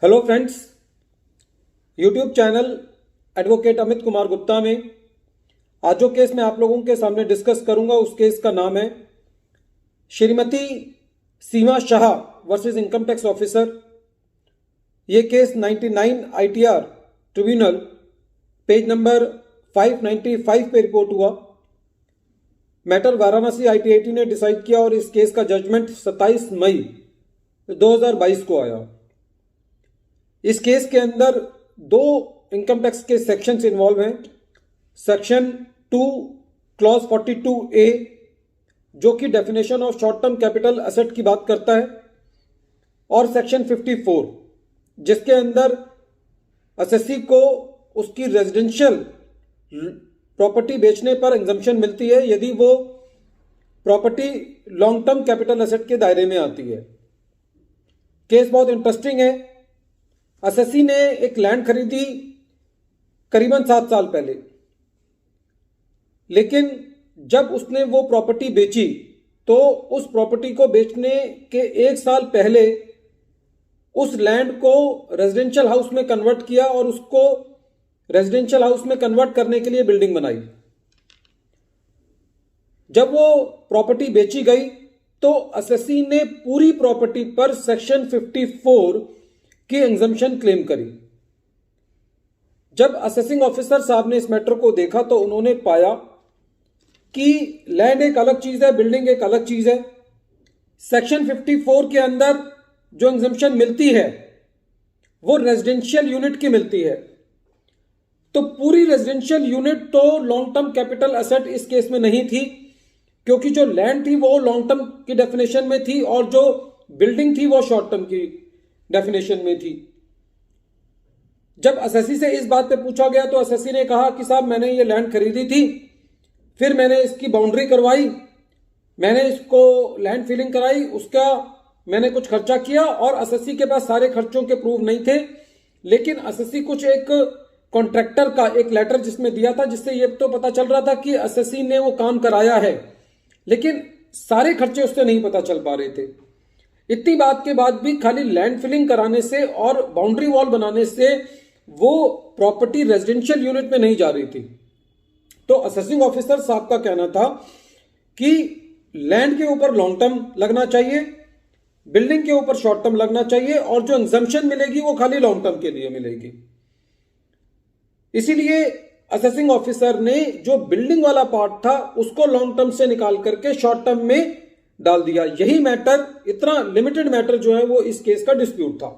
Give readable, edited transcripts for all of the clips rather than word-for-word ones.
Hello friends, YouTube channel advocate Amit Kumar Gupta में आज जो केस मैं आप लोगों के सामने डिस्कस करूंगा उस केस का नाम है Shrimati Seema Shah versus income tax officer. ये case 99 ITR tribunal page number 595 पे रिपोर्ट हुआ। मैटर वाराणसी ITAT ने डिसाइड किया और इस केस का जजमेंट 27 मई 2022 को आया। इस केस के अंदर दो इनकम टैक्स के सेक्शंस इन्वॉल्व हैं। सेक्शन 2 क्लॉज 42A जो कि definition of short term capital asset की बात करता है, और सेक्शन 54 जिसके अंदर एसएससी को उसकी रेजिडेंशियल प्रॉपर्टी बेचने पर एग्जम्पशन मिलती है यदि वो property long term capital asset के दायरे में आती है। केस बहुत इंटरेस्टिंग है। एसएससी ने एक लैंड खरीदी करीबन 7 साल पहले, लेकिन जब उसने वो प्रॉपर्टी बेची तो उस प्रॉपर्टी को बेचने के 1 साल पहले उस लैंड को रेजिडेंशियल हाउस में कन्वर्ट किया और उसको रेजिडेंशियल हाउस में कन्वर्ट करने के लिए बिल्डिंग बनाई। जब वो प्रॉपर्टी बेची गई तो एसएससी ने पूरी प्रॉपर्टी पर सेक्शन 54 की एग्जम्पशन क्लेम करी। जब असेसिंग ऑफिसर साहब ने इस मैटर को देखा तो उन्होंने पाया कि लैंड एक अलग चीज है, बिल्डिंग एक अलग चीज है। सेक्शन 54 के अंदर जो एग्जम्पशन मिलती है वो रेजिडेंशियल यूनिट की मिलती है, तो पूरी रेजिडेंशियल यूनिट तो लॉन्ग टर्म कैपिटल एसेट इस केस में नहीं थी, क्योंकि जो लैंड थी वो लॉन्ग टर्म की डेफिनेशन में थी और जो बिल्डिंग थी वो शॉर्ट टर्म की डेफिनेशन में थी। जब एसएससी से इस बात पे पूछा गया तो एसएससी ने कहा कि साहब मैंने ये लैंड खरीदी थी, फिर मैंने इसकी बाउंड्री करवाई, मैंने इसको लैंड फीलिंग कराई, उसका मैंने कुछ खर्चा किया और एसएससी के पास सारे खर्चों के प्रूफ नहीं थे। लेकिन एसएससी कुछ एक कॉन्ट्रैक्टर का एक लेटर जिसमें दिया था, जिससे ये तो पता चल रहा था कि एसएससी ने वो काम कराया है, लेकिन सारे खर्चे उससे नहीं पता चल पा रहे थे। इतनी बात के बाद भी खाली लैंड फिलिंग कराने से और बाउंड्री वॉल बनाने से वो प्रॉपर्टी रेजिडेंशियल यूनिट में नहीं जा रही थी। तो असेसिंग ऑफिसर साहब का कहना था कि लैंड के ऊपर लॉन्ग टर्म लगना चाहिए, बिल्डिंग के ऊपर शॉर्ट टर्म लगना चाहिए, और जो एग्जम्पशन मिलेगी वो खाली लॉन्ग टर्म के लिए मिलेगी। इसीलिए असेसिंग ऑफिसर ने जो बिल्डिंग वाला पार्ट था उसको लॉन्ग टर्म से निकाल करके शॉर्ट टर्म में डाल दिया। यही मैटर, इतना लिमिटेड मैटर जो है वो इस केस का डिस्प्यूट था।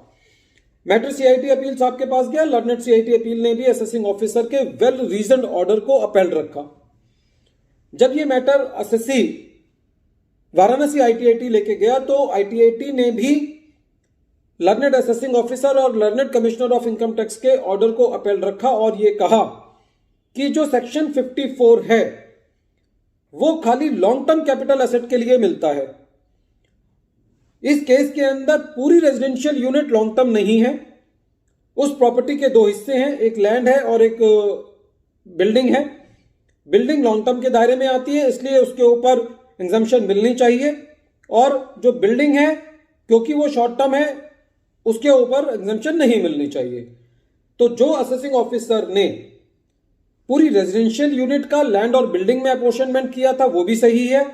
मैटर सीआईटी अपील साहब के पास गया। लर्नेड सीआईटी अपील ने भी असेसिंग ऑफिसर के वेल रीजन्ड ऑर्डर को अपील रखा। जब ये मैटर एसएससी वाराणसी ITAT लेके गया तो ITAT ने भी लर्नेड असेसिंग ऑफिसर और learned commissioner of income tax के ऑर्डर को अपील रखा और ये कहा कि जो सेक्शन 54 है वो खाली लॉन्ग टर्म कैपिटल एसेट के लिए मिलता है। इस केस के अंदर पूरी रेजिडेंशियल यूनिट लॉन्ग टर्म नहीं है। उस प्रॉपर्टी के 2 हिस्से हैं, एक लैंड है और एक बिल्डिंग है। बिल्डिंग लॉन्ग टर्म के दायरे में आती है, इसलिए उसके ऊपर एग्जम्पशन मिलनी चाहिए, और जो बिल्डिंग है क्योंकि वो शॉर्ट टर्म है उसके ऊपर एग्जम्पशन नहीं मिलनी चाहिए। तो जो असेसिंग ऑफिसर ने पूरी रेजिडेंशियल यूनिट का लैंड और बिल्डिंग में अपोर्शनमेंट किया था वो भी सही है,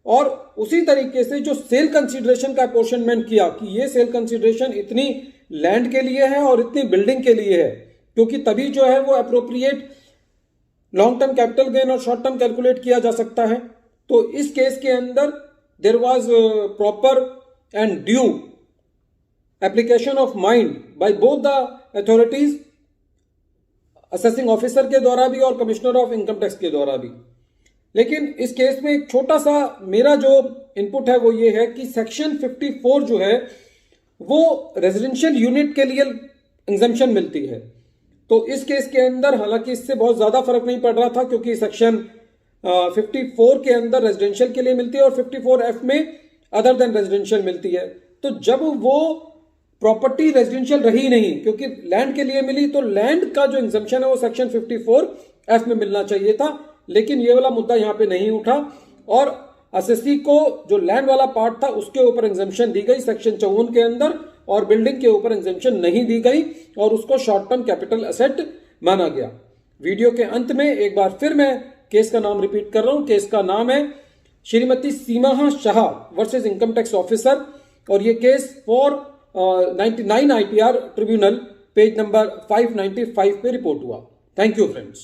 और उसी तरीके से जो सेल कंसीडरेशन का अपोर्शनमेंट किया कि ये सेल कंसीडरेशन इतनी लैंड के लिए है और इतनी बिल्डिंग के लिए है, क्योंकि तभी जो है वो appropriate long term capital gain और शॉर्ट टर्म कैलकुलेट किया जा सकता है। तो इस केस के अंदर there was proper and due application of mind by both the authorities, assessing officer के द्वारा भी और कमिश्नर ऑफ इनकम टैक्स के द्वारा भी। लेकिन इस केस में एक छोटा सा मेरा जो इनपुट है वो ये है कि सेक्शन 54 जो है वो रेजिडेंशियल यूनिट के लिए एग्जम्पशन मिलती है। तो इस केस के अंदर हालांकि इससे बहुत ज्यादा फर्क नहीं पड़ रहा था, क्योंकि सेक्शन 54 के अंदर रेजिडेंशियल के लिए मिलती है और 54F में अदर देन रेजिडेंशियल मिलती है। तो जब वो प्रॉपर्टी रेजिडेंशियल रही नहीं, क्योंकि लैंड के लिए मिली, तो लैंड का जो एग्जम्पशन है वो सेक्शन 54F में मिलना चाहिए था, लेकिन ये वाला मुद्दा यहां पे नहीं उठा। और एसएससी को जो लैंड वाला पार्ट था उसके ऊपर एग्जेम्पशन दी गई सेक्शन 54 के अंदर, और बिल्डिंग के ऊपर एग्जेम्पशन नहीं दी गई और उसको शॉर्ट टर्म कैपिटल एसेट माना गया। वीडियो के अंत में एक बार फिर मैं केस का नाम रिपीट कर रहा हूं। केस का नाम है Shrimati Seema Shah versus income tax officer, और ये case for 99 ITR tribunal page number 595 पे रिपोर्ट हुआ। Thank you friends.